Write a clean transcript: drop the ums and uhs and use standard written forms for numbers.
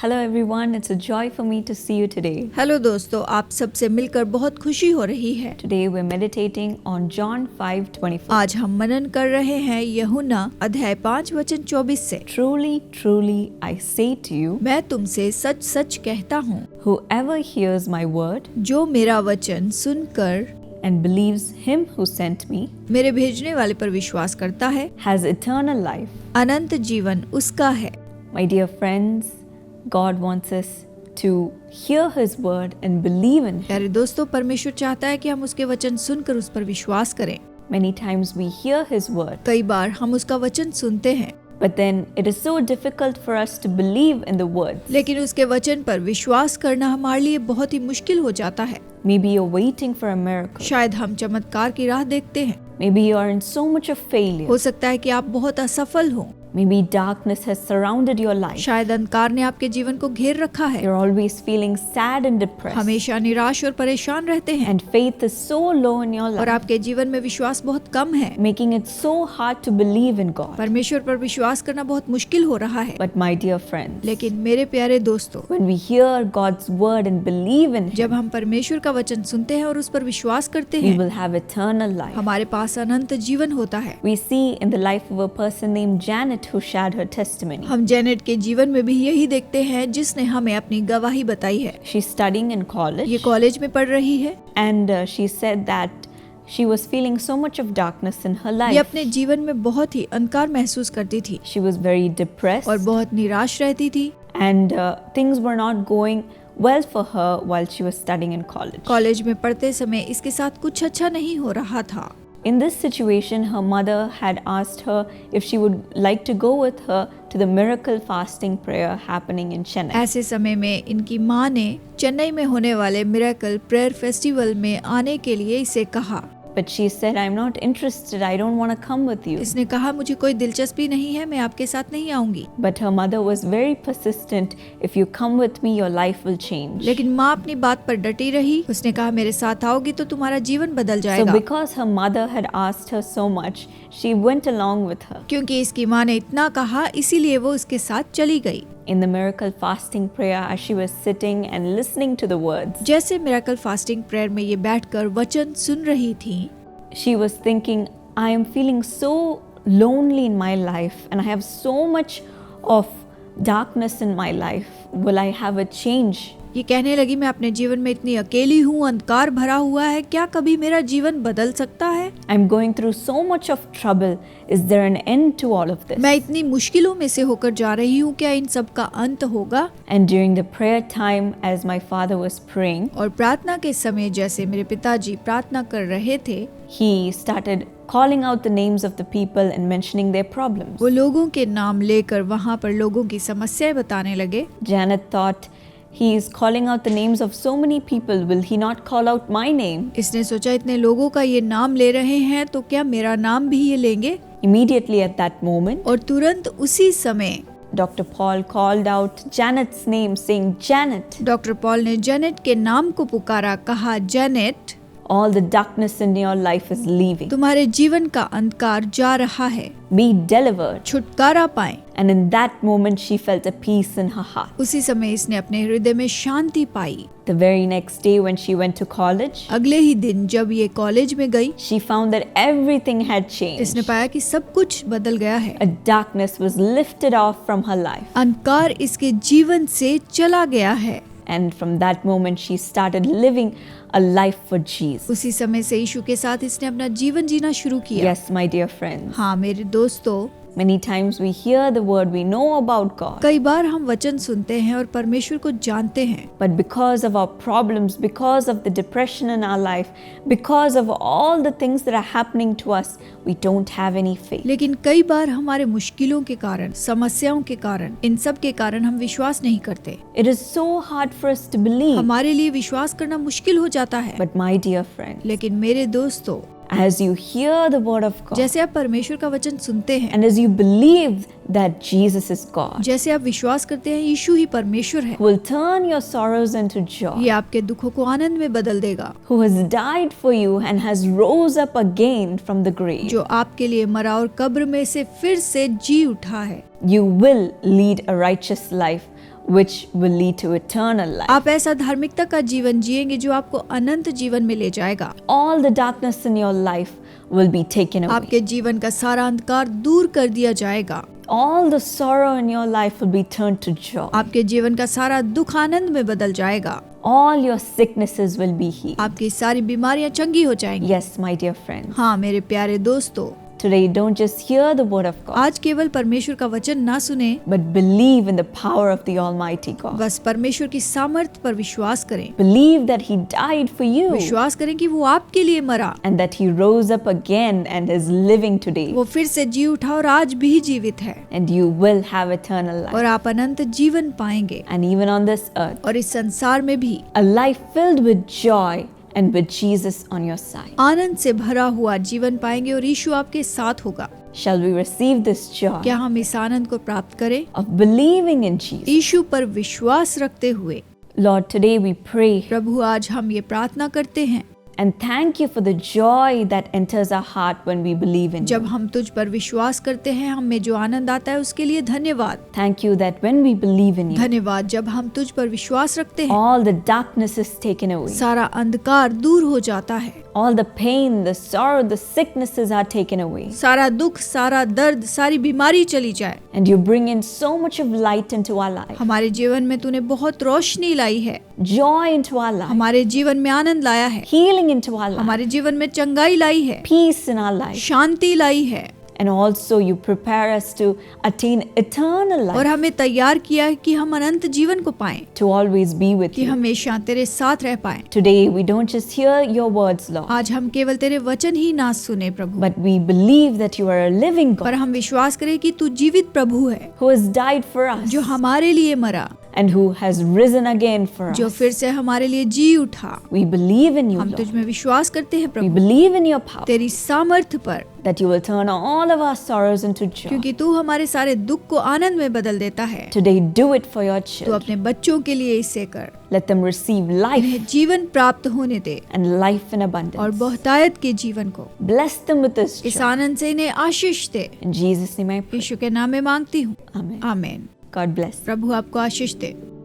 Hello everyone, it's a joy for me to see you today. Hello दोस्तों, आप सबसे मिलकर बहुत खुशी हो रही है। Today we're meditating on John 5:24. आज हम मनन कर रहे हैं यूहन्ना अध्याय 5 वचन 24 से। Truly, truly, I say to you, मैं तुमसे सच सच कहता हूँ, whoever hears my word जो मेरा वचन सुनकर and believes him who sent me मेरे भेजने वाले पर विश्वास करता है, has eternal life. अनंत जीवन उसका है। My dear friends, God wants us to hear his word and believe in him. प्यारे दोस्तों, परमेश्वर चाहता है कि हम उसके वचन सुनकर उस पर विश्वास करें। Many times we hear his word, कई बार हम उसका वचन सुनते हैं, but then it is so difficult for us to believe in the words. लेकिन उसके वचन पर विश्वास करना हमारे लिए बहुत ही मुश्किल हो जाता है। Maybe you're waiting for a miracle. शायद हम चमत्कार की राह देखते हैं। Maybe you are in so much of failure. हो सकता है कि आप बहुत असफल हो। Maybe darkness has surrounded your life. शायद अंधकार ने आपके जीवन को घेर रखा है। You're always feeling sad and depressed. हमेशा निराश और परेशान रहते हैं And faith is so low in your और life, आपके जीवन में विश्वास बहुत कम है। making it so hard to believe in God. परमेश्वर पर विश्वास करना बहुत मुश्किल हो रहा है। But my dear friends, लेकिन मेरे प्यारे दोस्तों, when we hear God's word and believe in Him, जब हम परमेश्वर का वचन सुनते हैं और उस पर विश्वास करते we हैं, will have eternal life. हमारे पास अनंत जीवन होता है। We see in the life of a person named Janet who shared her testimony. हम जेनेट के जीवन में भी यही देखते हैं, जिसने हमें अपनी गवाही बताई है। She's studying in college, ये कॉलेज में पढ़ रही है। and she said that she was feeling so much of darkness in her ये life. अपने जीवन में बहुत ही अंधकार महसूस करती थी She was very depressed. और बहुत निराश रहती थी। and things were not going well for her while she was studying in college. College में पढ़ते समय इसके साथ कुछ अच्छा नहीं हो रहा था। In this situation, her mother had asked her if she would like to go with her to the miracle fasting prayer happening in Chennai. ऐसे समय में इनकी माँ ने चेन्नई में होने वाले मिरेकल प्रेयर फेस्टिवल में आने के लिए इसे कहा। But she said, I'm not interested, I don't want to come with you. इसने कहा, मुझे कोई दिलचस्पी नहीं है, मैं आपके साथ नहीं आऊंगी। But her mother was very persistent, if you come with me, your life will change. लेकिन माँ अपनी बात पर डटी रही। उसने कहा, मेरे साथ आओगी तो तुम्हारा जीवन बदल So जाएगा। because her mother had asked her so much, she went along with her. क्योंकि इसकी माँ ने इतना कहा, इसीलिए वो उसके साथ चली गई। In the miracle fasting prayer, as she was sitting and listening to the words, जैसे मिरेकल फास्टिंग प्रेयर में ये बैठकर वचन सुन रही थी, she was thinking, I am feeling so lonely in my life and I have so much of darkness in my life. Will I have a change? ये कहने लगी, मैं अपने जीवन में इतनी अकेली हूँ, अंधकार भरा हुआ है, क्या कभी मेरा जीवन बदल सकता है? I'm going through so much of trouble. Is there an end to all of this? मैं इतनी मुश्किलों में से होकर जा रही हूँ, क्या इन सब का अंत होगा? And during the prayer time, as my father was praying, और प्रार्थना के समय जैसे मेरे पिताजी प्रार्थना कर रहे थे, he started calling out the names of the people and mentioning their problems. वो लोगों के नाम लेकर वहाँ पर लोगों की समस्याएं बताने लगे। Janet thought, he is calling out the names of so many people. Will he not call out my name? इसने सोचा, इतने लोगों का ये नाम ले रहे हैं तो क्या मेरा नाम भी ये लेंगे? Immediately at that moment, और तुरंत उसी समय Dr. Paul called out Janet's name, saying, Janet, doctor Paul ने जेनेट के नाम को पुकारा, कहा, Janet, all the darkness in your life is leaving. तुम्हारे जीवन का अंधकार जा रहा है, Be delivered. छुटकारा पाएं। And in that moment, she felt a peace in her heart. उसी समय इसने अपने हृदय में शांति पाई। The very next day, when she went to college, अगले ही दिन जब ये कॉलेज में गई, she found that everything had changed. इसने पाया कि सब कुछ बदल गया है। A darkness was lifted off from her life. अंधकार इसके जीवन से चला गया है। And from that moment, she started living a life for Jesus. उसी समय से यीशु के साथ इसने अपना जीवन जीना शुरू किया। Yes, my dear friends. हाँ मेरे दोस्तों, Many times we hear the word, we know about God. कई बार हम वचन सुनते हैं और परमेश्वर को जानते हैं, But because of our problems, because of the depression in our life, because of all the things that are happening to us, we don't have any faith. लेकिन कई बार हमारे मुश्किलों के कारण, समस्याओं के कारण, इन सब के कारण हम विश्वास नहीं करते। It is so hard for us to believe. हमारे लिए विश्वास करना मुश्किल हो जाता है। But my dear friends, लेकिन मेरे दोस्तों, as you hear the word of God, जैसे आप परमेश्वर का वचन सुनते हैं, and as you believe that Jesus is God, जैसे आप विश्वास करते हैं यीशु ही परमेश्वर है, who will turn your sorrows into joy, ये आपके दुखों को आनंद में बदल देगा, who has died for you and has rose up again from the grave, जो आपके लिए मरा और कब्र में से फिर से जी उठा है। you will lead a righteous life which will lead to eternal life. आप ऐसा धार्मिकता का जीवन जिएंगे जो आपको अनंत जीवन में ले जाएगा। All the darkness in your life will be taken away. आपके जीवन का सारा अंधकार दूर कर दिया जाएगा। All the sorrow in your life will be turned to joy. आपके जीवन का सारा दुख आनंद में बदल जाएगा। All your sicknesses will be healed. आपकी सारी बीमारियां चंगी हो जाएंगी। Yes, my dear friends. हाँ मेरे प्यारे दोस्तों, Today, don't just hear the word of God, आज केवल परमेश्वर का वचन ना सुने, but believe in the power of the Almighty God. बस परमेश्वर की सामर्थ्य पर विश्वास करें। Believe that He died for you विश्वास करें कि वो आपके लिए मरा, and that He rose up again and is living today, वो फिर से जी उठा और आज भी जीवित है, and you will have eternal life. और आप अनंत जीवन पाएंगे। And even on this earth, और इस संसार में भी a life filled with joy and with Jesus on your side. आनंद से भरा हुआ जीवन पाएंगे और यीशु आपके साथ होगा। Shall we receive this joy क्या हम इस आनंद को प्राप्त करें? of believing in Jesus? यीशु पर विश्वास रखते हुए। Lord, today we pray प्रभु आज हम ये प्रार्थना करते हैं, and thank you for the joy that enters our heart when we believe in जब you. हम तुझ पर विश्वास करते हैं हम में जो आनंद आता है उसके लिए धन्यवाद। Thank you that when we believe in you, धन्यवाद जब हम तुझ पर विश्वास रखते हैं all the darkness is taken away. सारा अंधकार दूर हो जाता है, All the pain, the sorrow, the sicknesses are taken away. सारा दुख, सारा दर्द, सारी बीमारी चली जाए। And you bring in so much of light into our life, हमारे जीवन में तूने बहुत रोशनी लाई है, joy into our life, हमारे जीवन में आनंद लाया है, healing into our life, हमारे जीवन में चंगाई लाई है, peace in our life. शांति लाई है, And also you prepare us to attain eternal और life, हमें तैयार किया है कि हम अनंत जीवन को पाएं, to always be with कि you. हमेशा तेरे साथ रह पाएं। Today we don't just hear your words, Lord, आज हम केवल तेरे वचन ही ना सुने प्रभु, but we believe that you are a living पर God हम विश्वास करें कि तू जीवित प्रभु है, who has died for us जो हमारे लिए मरा, and who has risen again for जो us. फिर से हमारे लिए जी उठा। We believe in you, हम Lord. तुझ में विश्वास करते हैं We Prabhu, believe in your power, तेरी सामर्थ्य पर, that you will turn all of our sorrows into joy. क्योंकि तू हमारे सारे दुख को आनंद में बदल देता है। Today do it for your तू children. अपने बच्चों के लिए इसे कर, Let them receive life उन्हें जीवन प्राप्त होने दे and life in और abundance. बहुतायत के जीवन को। Bless them with this इस joy. आनंद से इन्हें आशीष दे, In Jesus' name I pray. यीशु के नाम में मांगती हूँ, Amen. आमीन। God bless. प्रभु आपको आशीष दे।